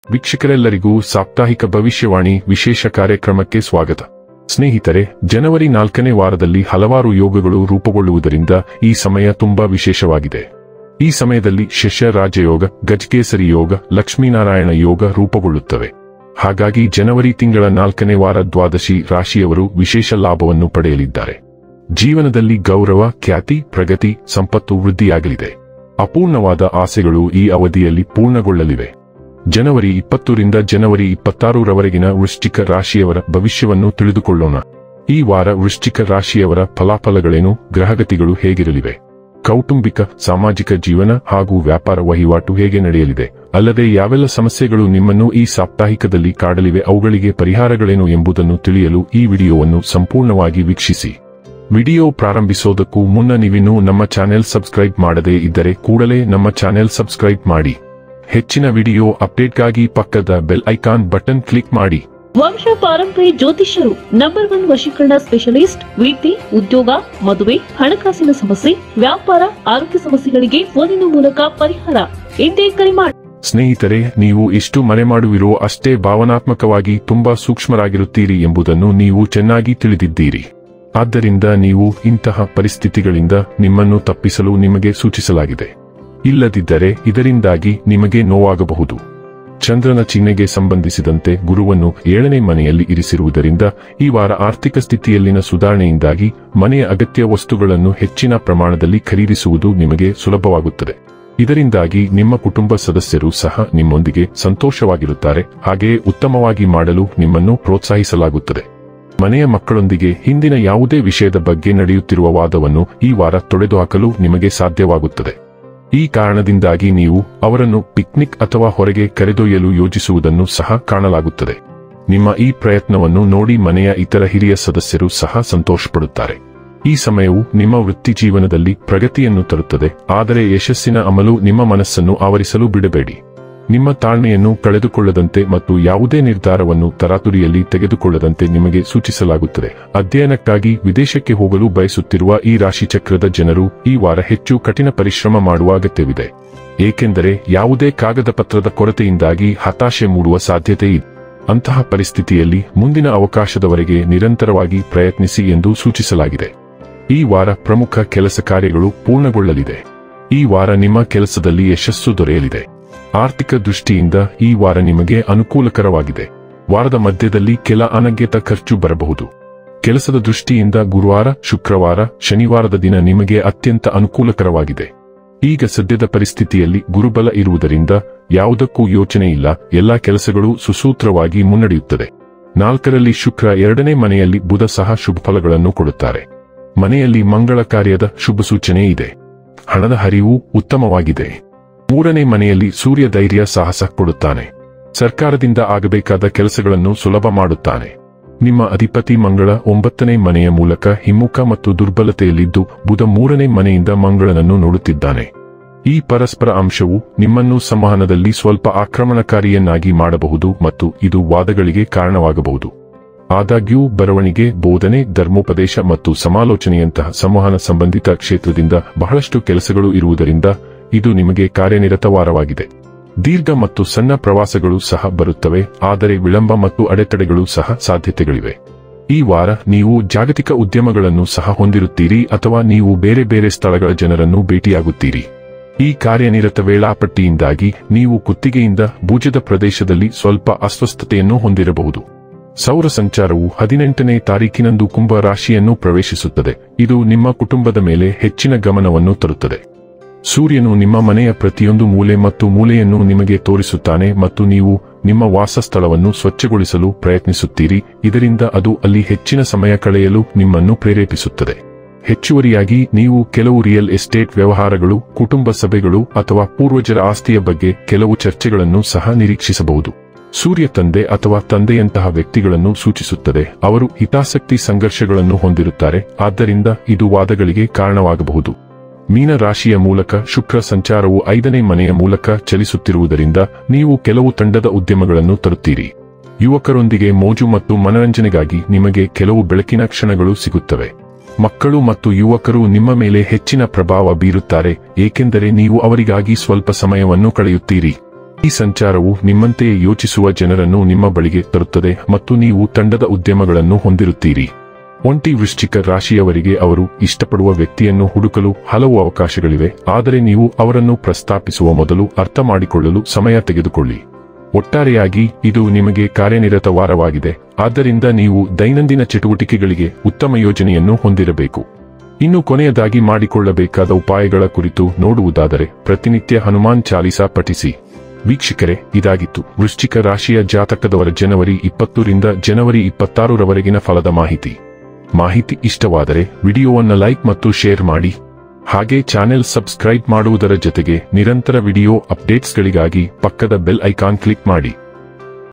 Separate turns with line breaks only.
ವೀಕ್ಷಕರೆಲ್ಲರಿಗೂ ಸಾಪ್ತಾಹಿಕ ಭವಿಷ್ಯವಾಣಿ ವಿಶೇಷ ಕಾರ್ಯಕ್ರಮಕ್ಕೆ ಸ್ವಾಗತ. ಸ್ನೇಹಿತರೆ, ಜನವರಿ 4ನೇ ವಾರದಲ್ಲಿ ಹಲವಾರು ಯೋಗಗಳು ರೂಪುಗೊಳ್ಳುವುದರಿಂದ ಈ ಸಮಯ ತುಂಬಾ ವಿಶೇಷವಾಗಿದೆ. ಈ ಸಮಯದಲ್ಲಿ ಶಶ ರಾಜಯೋಗ, ಗಜಕೇಸರಿ ಯೋಗ, ಲಕ್ಷ್ಮೀನಾರಾಯಣ ಯೋಗ ರೂಪುಗೊಳ್ಳುತ್ತವೆ. ಹಾಗಾಗಿ ಜನವರಿ ತಿಂಗಳ 4ನೇ ವಾರ ದ್ವಾದಶಿ ರಾಶಿಯವರು ವಿಶೇಷ ಲಾಭವನ್ನು ಪಡೆಯಲಿದ್ದಾರೆ. ಜೀವನದಲ್ಲಿ ಗೌರವ, ಖ್ಯಾತಿ, ಪ್ರಗತಿ, ಸಂಪತ್ತು ವೃದ್ಧಿಯಾಗಲಿದೆ. ಅಪೂರ್ಣವಾದ ಆಸೆಗಳು ಈ ಅವಧಿಯಲ್ಲಿ ಪೂರ್ಣಗೊಳ್ಳಲಿವೆ. ಜನವರಿ 20 ರಿಂದ ಜನವರಿ 26 ರವರೆಗಿನ ವೃಶ್ಚಿಕ ರಾಶಿಯವರ ಭವಿಷ್ಯವನ್ನು ತಿಳಿದುಕೊಳ್ಳೋಣ. ಈ ವಾರ ವೃಶ್ಚಿಕ ರಾಶಿಯವರ ಫಲಾಫಲಗಳೇನು, ಗ್ರಹಗತಿಗಳು ಹೇಗಿರಲಿವೆ, ಕೌಟುಂಬಿಕ, ಸಾಮಾಜಿಕ ಜೀವನ ಹಾಗೂ ವ್ಯಾಪಾರ ವಹಿವಾಟು ಹೇಗೆ ನಡೆಯಲಿದೆ, ಅಲ್ಲದೆ ಯಾವೆಲ್ಲ ಸಮಸ್ಯೆಗಳು ನಿಮ್ಮನ್ನು ಈ ಸಾಪ್ತಾಹಿಕದಲ್ಲಿ ಕಾಡಲಿವೆ, ಅವುಗಳಿಗೆ ಪರಿಹಾರಗಳೇನು ಎಂಬುದನ್ನು ತಿಳಿಯಲು ಈ ವಿಡಿಯೋವನ್ನು ಸಂಪೂರ್ಣವಾಗಿ ವೀಕ್ಷಿಸಿ. ವಿಡಿಯೋ ಪ್ರಾರಂಭಿಸೋದಕ್ಕೂ ಮುನ್ನ ನೀವಿನ್ನೂ ನಮ್ಮ ಚಾನೆಲ್ ಸಬ್ಸ್ಕ್ರೈಬ್ ಮಾಡದೇ ಇದ್ದರೆ ಕೂಡಲೇ ನಮ್ಮ ಚಾನೆಲ್ ಸಬ್ಸ್ಕ್ರೈಬ್ ಮಾಡಿ. ಹೆಚ್ಚಿನ ವಿಡಿಯೋ ಅಪ್ಡೇಟ್ಗಾಗಿ ಪಕ್ಕದ ಬೆಲ್ ಐಕಾನ್ ಬಟನ್ ಕ್ಲಿಕ್ ಮಾಡಿ.
ವಂಶ ಪಾರಂಪರ್ಯ ಜ್ಯೋತಿಷ್ಯರು ನಂಬರ್ 1 ವಶೀಕರಣ ಸ್ಪೆಷಲಿಸ್ಟ್. ವೃತ್ತಿ, ಉದ್ಯೋಗ, ಮದುವೆ, ಹಣಕಾಸಿನ ಸಮಸ್ಯೆ, ವ್ಯಾಪಾರ, ಆರೋಗ್ಯ ಸಮಸ್ಯೆಗಳಿಗೆ ಫೋನಿನ ಮೂಲಕ ಪರಿಹಾರ. ಇಂದೇ ಕರೆ ಮಾಡಿ.
ಸ್ನೇಹಿತರೆ, ನೀವು ಎಷ್ಟು ಮರೆಮಾಡುವಿರೋ ಅಷ್ಟೇ ಭಾವನಾತ್ಮಕವಾಗಿ ತುಂಬಾ ಸೂಕ್ಷ್ಮರಾಗಿರುತ್ತೀರಿ ಎಂಬುದನ್ನು ನೀವು ಚೆನ್ನಾಗಿ ತಿಳಿದಿದ್ದೀರಿ. ಆದ್ದರಿಂದ ನೀವು ಇಂತಹ ಪರಿಸ್ಥಿತಿಗಳಿಂದ ನಿಮ್ಮನ್ನು ತಪ್ಪಿಸಲು ನಿಮಗೆ ಸೂಚಿಸಲಾಗಿದೆ. ಇಲ್ಲದಿದ್ದರೆ ಇದರಿಂದಾಗಿ ನಿಮಗೆ ನೋವಾಗಬಹುದು. ಚಂದ್ರನ ಚಿಹ್ನೆಗೆ ಸಂಬಂಧಿಸಿದಂತೆ ಗುರುವನ್ನು 7ನೇ ಮನೆಯಲ್ಲಿ ಇರಿಸಿರುವುದರಿಂದ ಈ ವಾರ ಆರ್ಥಿಕ ಸ್ಥಿತಿಯಲ್ಲಿನ ಸುಧಾರಣೆಯಿಂದಾಗಿ ಮನೆಯ ಅಗತ್ಯ ವಸ್ತುಗಳನ್ನು ಹೆಚ್ಚಿನ ಪ್ರಮಾಣದಲ್ಲಿ ಖರೀದಿಸುವುದು ನಿಮಗೆ ಸುಲಭವಾಗುತ್ತದೆ. ಇದರಿಂದಾಗಿ ನಿಮ್ಮ ಕುಟುಂಬ ಸದಸ್ಯರು ಸಹ ನಿಮ್ಮೊಂದಿಗೆ ಸಂತೋಷವಾಗಿರುತ್ತಾರೆ. ಹಾಗೆಯೇ ಉತ್ತಮವಾಗಿ ಮಾಡಲು ನಿಮ್ಮನ್ನು ಪ್ರೋತ್ಸಾಹಿಸಲಾಗುತ್ತದೆ. ಮನೆಯ ಮಕ್ಕಳೊಂದಿಗೆ ಹಿಂದಿನ ಯಾವುದೇ ವಿಷಯದ ಬಗ್ಗೆ ನಡೆಯುತ್ತಿರುವ ವಾದವನ್ನು ಈ ವಾರ ತೊಡೆದುಹಾಕಲು ನಿಮಗೆ ಸಾಧ್ಯವಾಗುತ್ತದೆ. ಈ ಕಾರಣದಿಂದಾಗಿ ನೀವು ಅವರನ್ನು ಪಿಕ್ನಿಕ್ ಅಥವಾ ಹೊರಗೆ ಕರೆದೊಯ್ಯಲು ಯೋಜಿಸುವುದನ್ನು ಸಹ ಕಾಣಲಾಗುತ್ತದೆ. ನಿಮ್ಮ ಈ ಪ್ರಯತ್ನವನ್ನು ನೋಡಿ ಮನೆಯ ಇತರ ಹಿರಿಯ ಸದಸ್ಯರು ಸಹ ಸಂತೋಷಪಡುತ್ತಾರೆ. ಈ ಸಮಯವು ನಿಮ್ಮ ವೃತ್ತಿ ಜೀವನದಲ್ಲಿ ಪ್ರಗತಿಯನ್ನು ತರುತ್ತದೆ. ಆದರೆ ಯಶಸ್ಸಿನ ಅಮಲು ನಿಮ್ಮ ಮನಸ್ಸನ್ನು ಆವರಿಸಲು ಬಿಡಬೇಡಿ. ನಿಮ್ಮ ತಾಳ್ಮೆಯನ್ನು ಕಳೆದುಕೊಳ್ಳದಂತೆ ಮತ್ತು ಯಾವುದೇ ನಿರ್ಧಾರವನ್ನು ತರಾತುರಿಯಲ್ಲಿ ತೆಗೆದುಕೊಳ್ಳದಂತೆ ನಿಮಗೆ ಸೂಚಿಸಲಾಗುತ್ತದೆ. ಅಧ್ಯಯನಕ್ಕಾಗಿ ವಿದೇಶಕ್ಕೆ ಹೋಗಲು ಬಯಸುತ್ತಿರುವ ಈ ರಾಶಿಚಕ್ರದ ಜನರು ಈ ವಾರ ಹೆಚ್ಚು ಕಠಿಣ ಪರಿಶ್ರಮ ಮಾಡುವ ಅಗತ್ಯವಿದೆ. ಏಕೆಂದರೆ ಯಾವುದೇ ಕಾಗದ ಪತ್ರದ ಕೊರತೆಯಿಂದಾಗಿ ಹತಾಶೆ ಮೂಡುವ ಸಾಧ್ಯತೆ ಇದೆ. ಅಂತಹ ಪರಿಸ್ಥಿತಿಯಲ್ಲಿ ಮುಂದಿನ ಅವಕಾಶದವರೆಗೆ ನಿರಂತರವಾಗಿ ಪ್ರಯತ್ನಿಸಿ ಎಂದು ಸೂಚಿಸಲಾಗಿದೆ. ಈ ವಾರ ಪ್ರಮುಖ ಕೆಲಸ ಕಾರ್ಯಗಳು ಪೂರ್ಣಗೊಳ್ಳಲಿದೆ. ಈ ವಾರ ನಿಮ್ಮ ಕೆಲಸದಲ್ಲಿ ಯಶಸ್ಸು ದೊರೆಯಲಿದೆ. ಆರ್ಥಿಕ ದೃಷ್ಟಿಯಿಂದ ಈ ವಾರ ನಿಮಗೆ ಅನುಕೂಲಕರವಾಗಿದೆ. ವಾರದ ಮಧ್ಯದಲ್ಲಿ ಕೆಲ ಅನಗತ್ಯ ಖರ್ಚು ಬರಬಹುದು. ಕೆಲಸದ ದೃಷ್ಟಿಯಿಂದ ಗುರುವಾರ, ಶುಕ್ರವಾರ, ಶನಿವಾರದ ದಿನ ನಿಮಗೆ ಅತ್ಯಂತ ಅನುಕೂಲಕರವಾಗಿದೆ. ಈಗ ಸದ್ಯದ ಪರಿಸ್ಥಿತಿಯಲ್ಲಿ ಗುರುಬಲ ಇರುವುದರಿಂದ ಯಾವುದಕ್ಕೂ ಯೋಚನೆ ಇಲ್ಲ. ಎಲ್ಲಾ ಕೆಲಸಗಳು ಸುಸೂತ್ರವಾಗಿ ಮುನ್ನಡೆಯುತ್ತದೆ. 4ರಲ್ಲಿ ಶುಕ್ರ, 2ನೇ ಮನೆಯಲ್ಲಿ ಬುಧ ಸಹ ಶುಭ ಫಲಗಳನ್ನು ಕೊಡುತ್ತಾರೆ. ಮನೆಯಲ್ಲಿ ಮಂಗಳ ಕಾರ್ಯದ ಶುಭ ಸೂಚನೆ ಇದೆ. ಹಣದ ಹರಿವು ಉತ್ತಮವಾಗಿದೆ. 3ನೇ ಮನೆಯಲ್ಲಿ ಸೂರ್ಯ ಧೈರ್ಯ, ಸಾಹಸ ಕೊಡುತ್ತಾನೆ. ಸರ್ಕಾರದಿಂದ ಆಗಬೇಕಾದ ಕೆಲಸಗಳನ್ನು ಸುಲಭ ಮಾಡುತ್ತಾನೆ. ನಿಮ್ಮ ಅಧಿಪತಿ ಮಂಗಳ 9ನೇ ಮನೆಯ ಮೂಲಕ ಹಿಮ್ಮುಖ ಮತ್ತು ದುರ್ಬಲತೆಯಲ್ಲಿದ್ದು ಬುಧ 3ನೇ ಮನೆಯಿಂದ ಮಂಗಳನನ್ನು ನೋಡುತ್ತಿದ್ದಾನೆ. ಈ ಪರಸ್ಪರ ಅಂಶವು ನಿಮ್ಮನ್ನು ಸಂವಹನದಲ್ಲಿ ಸ್ವಲ್ಪ ಆಕ್ರಮಣಕಾರಿಯನ್ನಾಗಿ ಮಾಡಬಹುದು ಮತ್ತು ಇದು ವಾದಗಳಿಗೆ ಕಾರಣವಾಗಬಹುದು. ಆದಾಗ್ಯೂ ಬರವಣಿಗೆ, ಬೋಧನೆ, ಧರ್ಮೋಪದೇಶ ಮತ್ತು ಸಮಾಲೋಚನೆಯಂತಹ ಸಂವಹನ ಸಂಬಂಧಿತ ಕ್ಷೇತ್ರದಿಂದ ಬಹಳಷ್ಟು ಕೆಲಸಗಳು ಇರುವುದರಿಂದ ಇದು ನಿಮಗೆ ಕಾರ್ಯನಿರತ ವಾರವಾಗಿದೆ. ದೀರ್ಘ ಮತ್ತು ಸಣ್ಣ ಪ್ರವಾಸಗಳು ಸಹ ಬರುತ್ತವೆ, ಆದರೆ ವಿಳಂಬ ಮತ್ತು ಅಡೆತಡೆಗಳು ಸಹ ಸಾಧ್ಯತೆಗಳಿವೆ. ಈ ವಾರ ನೀವು ಜಾಗತಿಕ ಉದ್ಯಮಗಳನ್ನು ಸಹ ಹೊಂದಿರುತ್ತೀರಿ ಅಥವಾ ನೀವು ಬೇರೆ ಬೇರೆ ಸ್ಥಳಗಳ ಜನರನ್ನು ಭೇಟಿಯಾಗುತ್ತೀರಿ. ಈ ಕಾರ್ಯನಿರತ ವೇಳಾಪಟ್ಟಿಯಿಂದಾಗಿ ನೀವು ಕುತ್ತಿಗೆಯಿಂದ ಭುಜದ ಪ್ರದೇಶದಲ್ಲಿ ಸ್ವಲ್ಪ ಅಸ್ವಸ್ಥತೆಯನ್ನು ಹೊಂದಿರಬಹುದು. ಸೌರ ಸಂಚಾರವು 18ನೇ ತಾರೀಕಿನಂದು ಕುಂಭ ರಾಶಿಯನ್ನು ಪ್ರವೇಶಿಸುತ್ತದೆ. ಇದು ನಿಮ್ಮ ಕುಟುಂಬದ ಮೇಲೆ ಹೆಚ್ಚಿನ ಗಮನವನ್ನು ತರುತ್ತದೆ. ಸೂರ್ಯನು ನಿಮ್ಮ ಮನೆಯ ಪ್ರತಿಯೊಂದು ಮೂಲೆ ಮತ್ತು ಮೂಲೆಯನ್ನು ನಿಮಗೆ ತೋರಿಸುತ್ತಾನೆ ಮತ್ತು ನೀವು ನಿಮ್ಮ ವಾಸಸ್ಥಳವನ್ನು ಸ್ವಚ್ಛಗೊಳಿಸಲು ಪ್ರಯತ್ನಿಸುತ್ತೀರಿ. ಇದರಿಂದ ಅದು ಅಲ್ಲಿ ಹೆಚ್ಚಿನ ಸಮಯ ಕಳೆಯಲು ನಿಮ್ಮನ್ನು ಪ್ರೇರೇಪಿಸುತ್ತದೆ. ಹೆಚ್ಚುವರಿಯಾಗಿ ನೀವು ಕೆಲವು ರಿಯಲ್ ಎಸ್ಟೇಟ್ ವ್ಯವಹಾರಗಳು, ಕುಟುಂಬ ಸಭೆಗಳು ಅಥವಾ ಪೂರ್ವಜರ ಆಸ್ತಿಯ ಬಗ್ಗೆ ಕೆಲವು ಚರ್ಚೆಗಳನ್ನು ಸಹ ನಿರೀಕ್ಷಿಸಬಹುದು. ಸೂರ್ಯ ತಂದೆ ಅಥವಾ ತಂದೆಯಂತಹ ವ್ಯಕ್ತಿಗಳನ್ನು ಸೂಚಿಸುತ್ತದೆ. ಅವರು ಹಿತಾಸಕ್ತಿ ಸಂಘರ್ಷಗಳನ್ನು ಹೊಂದಿರುತ್ತಾರೆ, ಆದ್ದರಿಂದ ಇದು ವಾದಗಳಿಗೆ ಕಾರಣವಾಗಬಹುದು. ಮೀನ ರಾಶಿಯ ಮೂಲಕ ಶುಕ್ರ ಸಂಚಾರವು 5ನೇ ಮನೆಯ ಮೂಲಕ ಚಲಿಸುತ್ತಿರುವುದರಿಂದ ನೀವು ಕೆಲವು ತಂಡದ ಉದ್ಯಮಗಳನ್ನು ತರುತ್ತೀರಿ. ಯುವಕರೊಂದಿಗೆ ಮೋಜು ಮತ್ತು ಮನರಂಜನೆಗಾಗಿ ನಿಮಗೆ ಕೆಲವು ಬೆಳಕಿನ ಕ್ಷಣಗಳು ಸಿಗುತ್ತವೆ. ಮಕ್ಕಳು ಮತ್ತು ಯುವಕರು ನಿಮ್ಮ ಮೇಲೆ ಹೆಚ್ಚಿನ ಪ್ರಭಾವ ಬೀರುತ್ತಾರೆ, ಏಕೆಂದರೆ ನೀವು ಅವರಿಗಾಗಿ ಸ್ವಲ್ಪ ಸಮಯವನ್ನು ಕಳೆಯುತ್ತೀರಿ. ಈ ಸಂಚಾರವು ನಿಮ್ಮಂತೆಯೇ ಯೋಚಿಸುವ ಜನರನ್ನು ನಿಮ್ಮ ಬಳಿಗೆ ತರುತ್ತದೆ ಮತ್ತು ನೀವು ತಂಡದ ಉದ್ಯಮಗಳನ್ನು ಹೊಂದಿರುತ್ತೀರಿ. ಒಂಟಿ ವೃಶ್ಚಿಕ ರಾಶಿಯವರಿಗೆ ಅವರು ಇಷ್ಟಪಡುವ ವ್ಯಕ್ತಿಯನ್ನು ಹುಡುಕಲು ಹಲವು ಅವಕಾಶಗಳಿವೆ, ಆದರೆ ನೀವು ಅವರನ್ನು ಪ್ರಸ್ತಾಪಿಸುವ ಮೊದಲು ಅರ್ಥ ಮಾಡಿಕೊಳ್ಳಲು ಸಮಯ ತೆಗೆದುಕೊಳ್ಳಿ. ಒಟ್ಟಾರೆಯಾಗಿ ಇದು ನಿಮಗೆ ಕಾರ್ಯನಿರತ ವಾರವಾಗಿದೆ, ಆದ್ದರಿಂದ ನೀವು ದೈನಂದಿನ ಚಟುವಟಿಕೆಗಳಿಗೆ ಉತ್ತಮ ಯೋಜನೆಯನ್ನು ಹೊಂದಿರಬೇಕು. ಇನ್ನು ಕೊನೆಯದಾಗಿ ಮಾಡಿಕೊಳ್ಳಬೇಕಾದ ಉಪಾಯಗಳ ಕುರಿತು ನೋಡುವುದಾದರೆ ಪ್ರತಿನಿತ್ಯ ಹನುಮಾನ್ ಚಾಲೀಸಾ ಪಠಿಸಿ. ವೀಕ್ಷಕರೇ, ಇದಾಗಿತ್ತು ವೃಶ್ಚಿಕ ರಾಶಿಯ ಜಾತಕದವರ ಜನವರಿ 20 ರಿಂದ ಜನವರಿ 26 ರವರೆಗಿನ ಫಲದ ಮಾಹಿತಿ ಇಷ್ಟವಾದರೆ ವಿಡಿಯೋವನ್ನು ಲೈಕ್ ಮತ್ತು ಶೇರ್ ಮಾಡಿ. ಹಾಗೆ ಚಾನೆಲ್ ಸಬ್ಸ್ಕ್ರೈಬ್ ಮಾಡುವುದರ ಜೊತೆಗೆ ನಿರಂತರ ವಿಡಿಯೋ ಅಪ್ಡೇಟ್ಸ್ಗಳಿಗಾಗಿ ಪಕ್ಕದ ಬೆಲ್ ಐಕಾನ್ ಕ್ಲಿಕ್ ಮಾಡಿ.